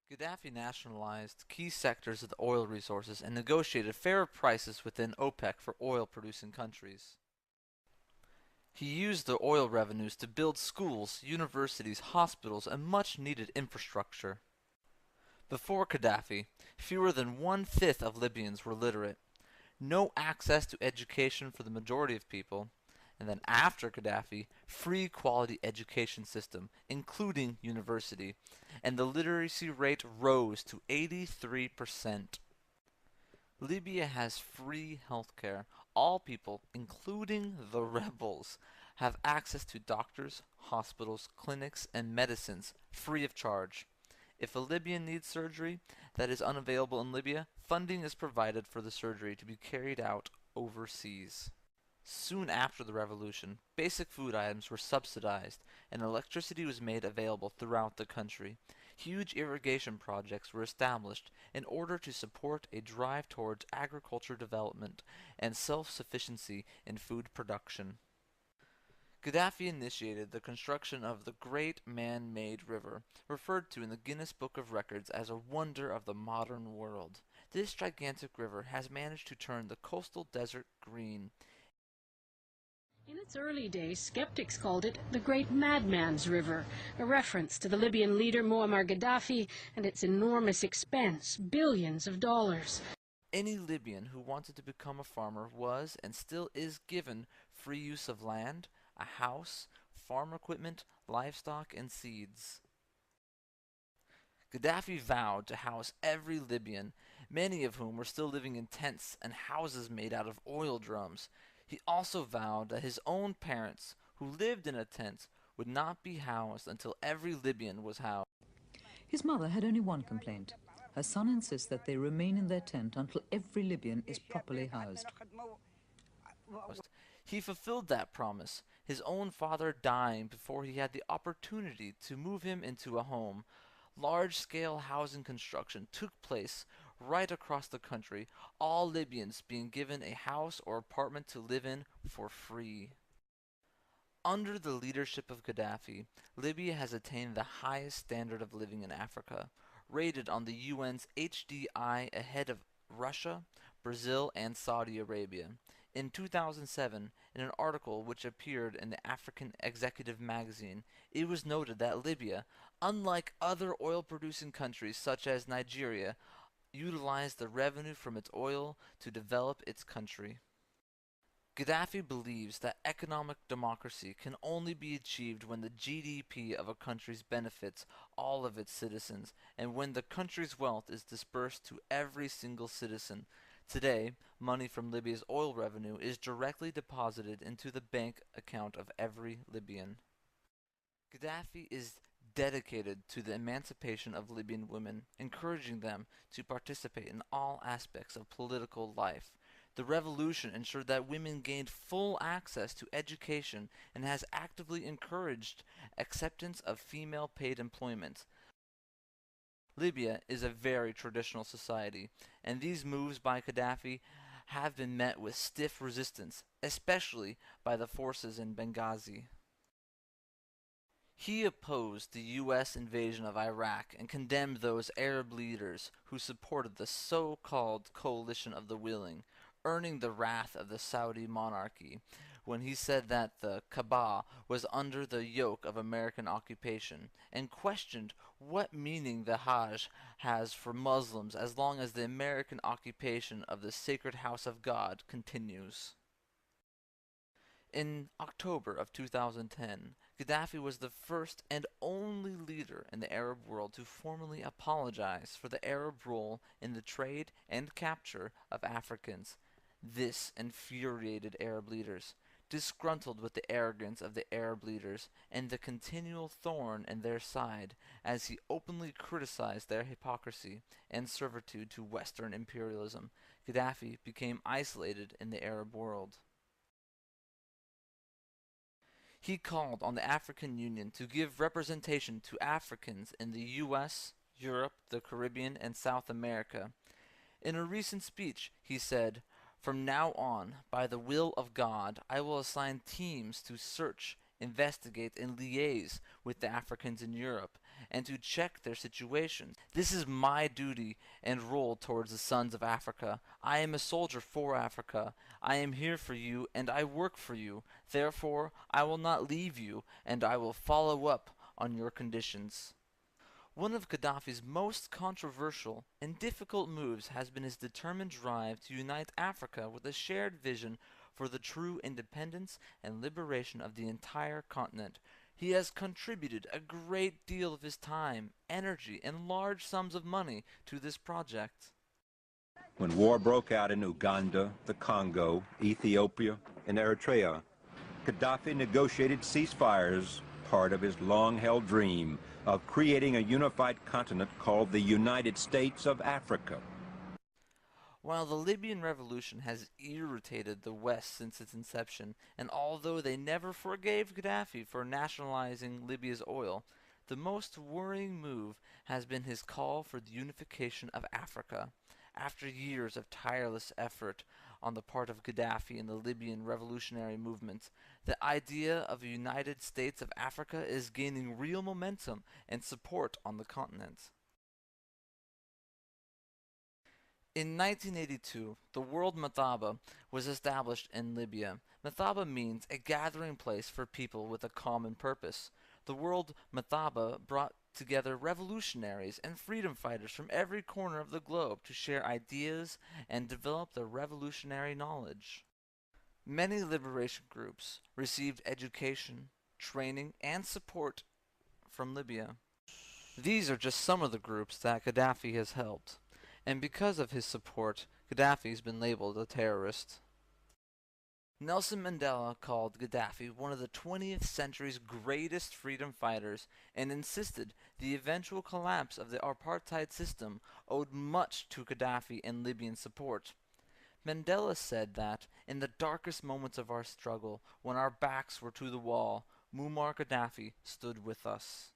Gaddafi nationalized key sectors of the oil resources and negotiated fairer prices within OPEC for oil-producing countries. He used the oil revenues to build schools, universities, hospitals, and much-needed infrastructure. Before Gaddafi, fewer than one-fifth of Libyans were literate, no access to education for the majority of people, and then after Gaddafi, free quality education system, including university, and the literacy rate rose to 83%. Libya has free healthcare. All people, including the rebels, have access to doctors, hospitals, clinics, and medicines free of charge. If a Libyan needs surgery that is unavailable in Libya, funding is provided for the surgery to be carried out overseas. Soon after the revolution, basic food items were subsidized and electricity was made available throughout the country. Huge irrigation projects were established in order to support a drive towards agriculture development and self-sufficiency in food production. Gaddafi initiated the construction of the Great Man-Made River, referred to in the Guinness Book of Records as a wonder of the modern world. This gigantic river has managed to turn the coastal desert green. In its early days, skeptics called it the Great Madman's River, a reference to the Libyan leader Muammar Gaddafi and its enormous expense, billions of dollars. Any Libyan who wanted to become a farmer was and still is given free use of land, a house, farm equipment, livestock, and seeds. Gaddafi vowed to house every Libyan, many of whom were still living in tents and houses made out of oil drums. He also vowed that his own parents, who lived in a tent, would not be housed until every Libyan was housed. His mother had only one complaint. Her son insists that they remain in their tent until every Libyan is properly housed. He fulfilled that promise, his own father dying before he had the opportunity to move him into a home. Large-scale housing construction took place right across the country, all Libyans being given a house or apartment to live in for free. Under the leadership of Gaddafi, Libya has attained the highest standard of living in Africa, rated on the UN's HDI ahead of Russia, Brazil, and Saudi Arabia. In 2007, in an article which appeared in the African Executive magazine, it was noted that Libya, unlike other oil-producing countries such as Nigeria, utilized the revenue from its oil to develop its country. Gaddafi believes that economic democracy can only be achieved when the GDP of a country benefits all of its citizens, and when the country's wealth is dispersed to every single citizen. Today, money from Libya's oil revenue is directly deposited into the bank account of every Libyan. Gaddafi is dedicated to the emancipation of Libyan women, encouraging them to participate in all aspects of political life. The revolution ensured that women gained full access to education and has actively encouraged acceptance of female paid employment. Libya is a very traditional society, and these moves by Gaddafi have been met with stiff resistance, especially by the forces in Benghazi. He opposed the U.S. invasion of Iraq and condemned those Arab leaders who supported the so-called coalition of the willing, earning the wrath of the Saudi monarchy when he said that the Kaaba was under the yoke of American occupation, and questioned what meaning the Hajj has for Muslims as long as the American occupation of the sacred house of God continues. In October of 2010, Gaddafi was the first and only leader in the Arab world to formally apologize for the Arab role in the trade and capture of Africans. This infuriated Arab leaders, disgruntled with the arrogance of the Arab leaders and the continual thorn in their side, as he openly criticized their hypocrisy and servitude to Western imperialism. Gaddafi became isolated in the Arab world. He called on the African Union to give representation to Africans in the U.S., Europe, the Caribbean, and South America. In a recent speech, he said, "From now on, by the will of God, I will assign teams to search, investigate, and liaise with the Africans in Europe, and to check their situation. This is my duty and role towards the sons of Africa. I am a soldier for Africa. I am here for you, and I work for you. Therefore, I will not leave you, and I will follow up on your conditions. One of Gaddafi's most controversial and difficult moves has been his determined drive to unite Africa with a shared vision for the true independence and liberation of the entire continent. He has contributed a great deal of his time, energy, and large sums of money to this project. When war broke out in Uganda, the Congo, Ethiopia, and Eritrea, Gaddafi negotiated ceasefires, part of his long-held dream of creating a unified continent called the United States of Africa. While the Libyan revolution has irritated the West since its inception, and although they never forgave Gaddafi for nationalizing Libya's oil, the most worrying move has been his call for the unification of Africa. After years of tireless effort on the part of Gaddafi and the Libyan revolutionary movement, the idea of a United States of Africa is gaining real momentum and support on the continent. In 1982, the World Mathaba was established in Libya. Mathaba means a gathering place for people with a common purpose. The World Mathaba brought together revolutionaries and freedom fighters from every corner of the globe to share ideas and develop their revolutionary knowledge. Many liberation groups received education, training, and support from Libya. These are just some of the groups that Gaddafi has helped, and because of his support, Gaddafi has been labeled a terrorist. Nelson Mandela called Gaddafi one of the 20th century's greatest freedom fighters and insisted the eventual collapse of the apartheid system owed much to Gaddafi and Libyan support. Mandela said that, in the darkest moments of our struggle, when our backs were to the wall, Muammar Gaddafi stood with us.